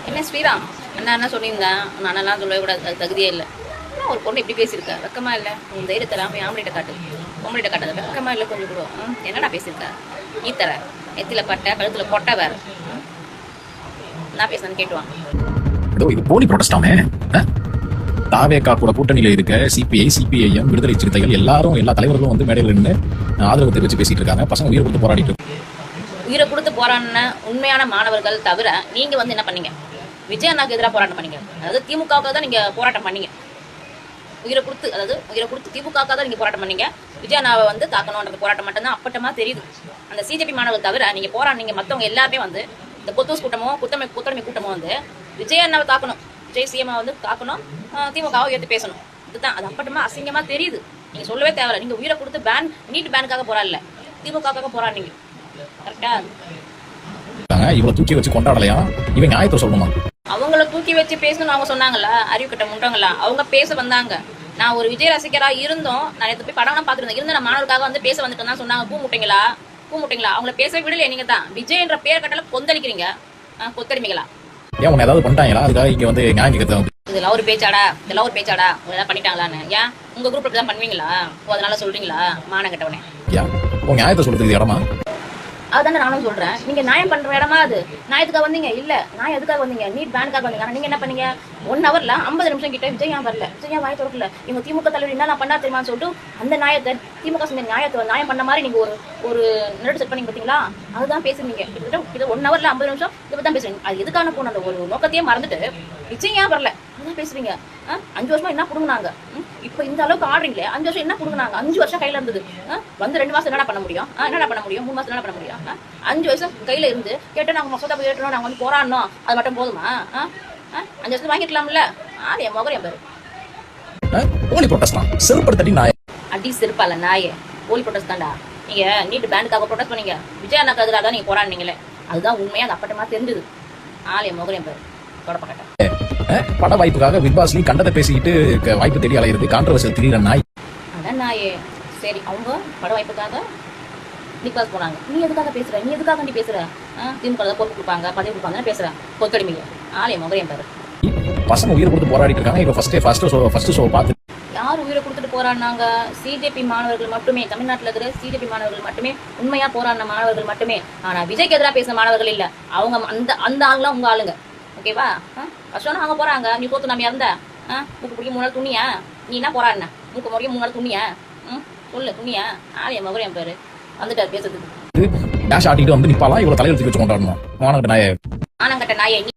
என்ன ஸ்ரீராம் அண்ணா என்ன சொல்லியிருந்தேன் நானெல்லாம் சொல்லவே கூடாது, அது தகுதியே இல்லை. ஒரு பொண்ணு இப்படி பேசியிருக்கா, வெக்கமா இல்லை? உன் தைரியத்தை இல்லாமல் ஆம்பளைட்ட காட்டு, பொம்பளைட்ட காட்டாது, வெக்கமா இல்லை கொஞ்சம் கூட? என்னடா பேசியிருக்கா? ஈத்தர எத்தில பட்டை கழுத்துல கொட்டை வேற. நான் பேசுறேன்னு கேட்டுவாங்க. இது போலி புரோட்டஸ்டாமே. தாவேகா கூட கூட்டணியில இருக்க சிபிஐ, சிபிஐஎம், விடுதலை சிறுத்தைகள் எல்லாரும், எல்லா தலைவர்களும் வந்து மேடையில் நின்று ஆதரவு தெரிவிச்சு பேசிட்டு இருக்காங்க. பசங்க உயிரை கொடுத்து போராடிட்டு இருக்கு. உயிரை கொடுத்து போராடின உண்மையான மாணவர்கள் தவிர நீங்க வந்து என்ன பண்ணீங்க? விஜய் அண்ணாக்கு எதிராக போராட்டம் பண்ணீங்க. அதாவது திமுகவுக்காக தான் நீங்க போராட்டம் பண்ணீங்க. உயிரை கொடுத்து திமுகவுக்காக தான் நீங்க போராட்டம் பண்ணீங்க. விஜய் அண்ணாவை வந்து தாக்கணும்ன்றது போராட்டம் மட்டும்தான் அப்பட்டமா தெரியுது. அந்த சிஜேபி மாணவர்கள் தவிர நீங்க போராடினீங்க மற்றவங்க எல்லாருமே வந்து இந்த பொத்தூஸ் கூட்டமோ கூட்டமை கூட்டமோ வந்து விஜய் அண்ணாவை தாக்கணும், விஜய் சிஎம்ஐ வந்து தாக்கணும், திமுகவை எடுத்து பேசணும். இதுதான் அது அப்பட்டமா அசிங்கமா தெரியுது. நீங்க சொல்லவே தேவையில்ல. நீங்க உயிரை கொடுத்து நீட் பேனுக்காக போராடல, திமுகவுக்காக போராடினீங்க. கரெக்டா? இவ்வளவு தூக்கி வச்சு கொண்டாடலையா? இவங்க நியாயத்தை சொல்லணுமா? அவங்கள தூக்கி வச்சு பேசணும்னு அவங்க சொன்னாங்களா? அறிவு கிட்ட முண்டங்களா? அவங்க பேச வந்தாங்க. நான் ஒரு விஜய் ரசிகரா இருந்தோம், நான் எடுத்து போய் படம் பாத்துருந்தேன். இருந்த நான் மாணவர்களுக்காக வந்து பேச வந்துட்டு தான் சொன்னாங்க. பூ முட்டைங்களா? அவங்கள பேச விடல. நீங்க தான் விஜய் என்ற பேர் கட்டல கொந்தளிக்கிறீங்க, கொத்தடிமைகளா? ஏன் உன்னை ஏதாவது பண்ணிட்டாங்களா? அதுக்காக இங்க வந்து நியாயம் கேட்கறது இதெல்லாம் ஒரு பேச்சாடா? ஏதாவது பண்ணிட்டாங்களான்னு? ஏன் உங்க குரூப் தான் பண்ணுவீங்களா? அதனால சொல்றீங்களா? மானம் கட்டவனே. உன் நியாயத்தை சொல்றதுக்கு இடமா? அதுதானே நானும் சொல்றேன். நீங்க நியாயம் பண்ற இடமா அது? நியாயத்துக்காக வந்தீங்க இல்ல? நியாயம் எதுக்காக வந்தீங்க? நீட் பேனுக்காக வந்தீங்க. ஆனா நீங்க என்ன பண்ணீங்க? 1 ஹவர்ல 50 நிமிஷம் கிட்ட விஜய் ஏன் வரல, விஜய் ஏன் வாய் திறக்கல, இவங்க திமுக தலைவர் என்ன நான் பண்ணா தெரியுமான்னு சொல்லிட்டு அந்த நியாயத்தை, திமுக செஞ்ச நியாயம் பண்ண மாதிரி நீங்க ஒரு நெருடு செட் பண்ணீங்க பார்த்தீங்களா? அதுதான் பேசுறீங்க. கிட்டத்தட்ட 1 ஹவர்ல 50 நிமிஷம் இதை தான் பேசுறீங்க. அது எதுக்கான போன அந்த ஒரு நோக்கத்தையே மறந்துட்டு விஜய் ஏன் வரல அதுதான் பேசுறீங்க. 5 வருஷமா என்ன புடுங்கினாங்க? இப்ப இந்த அளவுக்கு ஆடுறீங்களே, 5 வருஷம் என்ன புடுங்கினாங்க? 5 வருஷம் கையில இருந்தது. வந்து 2 மாசம் என்ன பண்ண முடியும்? 3 மாசம் என்ன பண்ண முடியும்? 5 வருஷம் கையில இருந்து கேட்டா நாங்க மசோதா போய் ஏற்றணும், நாங்க வந்து போராடணும், அது மட்டும் போதுமா? 5 வருஷம் வாங்கிக்கலாம்ல? என் முகரம் பேரு போலி புரோட்டஸ்ட் தான். செருப்பு தட்டி நாய அடி செருப்பால நாயே. போலி ப்ரொடெஸ்ட் தான்டா. நீங்க நீட் பேனுக்காக ப்ரொடெஸ்ட் பண்ணீங்க, விஜய் அண்ணாக்கு எதிராக நீங்க போராடினீங்களே, அதுதான் உண்மையா அது அப்பட்டமா தெரிஞ்சது. என் முகரம் பேரு தொடப்பக்கட்ட. பட வாய்ப்புக்காக பிக் பாஸ்லி கண்டதை பேசிக்கிட்டு வாய்ப்பு தேடி அலையிறது கான்ட்ரவர்சியல் திடீர் நாய். அதான் நாயே. சரி, அவங்க பட வாய்ப்புக்காக பிக் பாஸ் போனாங்க. நீ எதுக்காக பேசுற? நீ பேசுற? திமுக பொறுப்பு கொடுப்பாங்க, பதவி கொடுப்பாங்கன்னு பேசுற கொத்தடிமைங்க. என் முகரம் பேரு. பசங்க உயிரை கொடுத்து போராடிட்டு இருக்காங்க. இப்ப ஃபர்ஸ்ட் ஷோ பார்த்து யார் உயிரை கொடுத்துட்டு போராடினாங்க? சிஜேபி மாணவர்கள் மட்டுமே. தமிழ்நாட்டில் இருக்கிற சிஜேபி மாணவர்கள் மட்டுமே, உண்மையா போராடின மாணவர்கள் மட்டுமே. ஆனா விஜய்க்கு எதிராக பேசின மாணவர்கள் இல்ல. அவங்க அந்த ஆளுங்களாம் உங்க ஆளுங்க. ஓகேவா? கஷ்டம் அவங்க போறாங்க. நீ போத்து நம்ம இறந்த மூக்கு பிடிக்க 3 நாள் துணியா? நீ என்ன போராடின? மூக்கு முடிக்க 3 நாள் துணியா? சொல்லு, துணியா? என் மகரம் பேரு வந்துட்டார் பேசுறதுக்கு. டேஷ் ஆட்டிட்டு வந்து நிப்பாலாம். இவ்வளவு தலையெழுத்து வச்சு கொண்டாடணும். மானங்கட்ட நாயே.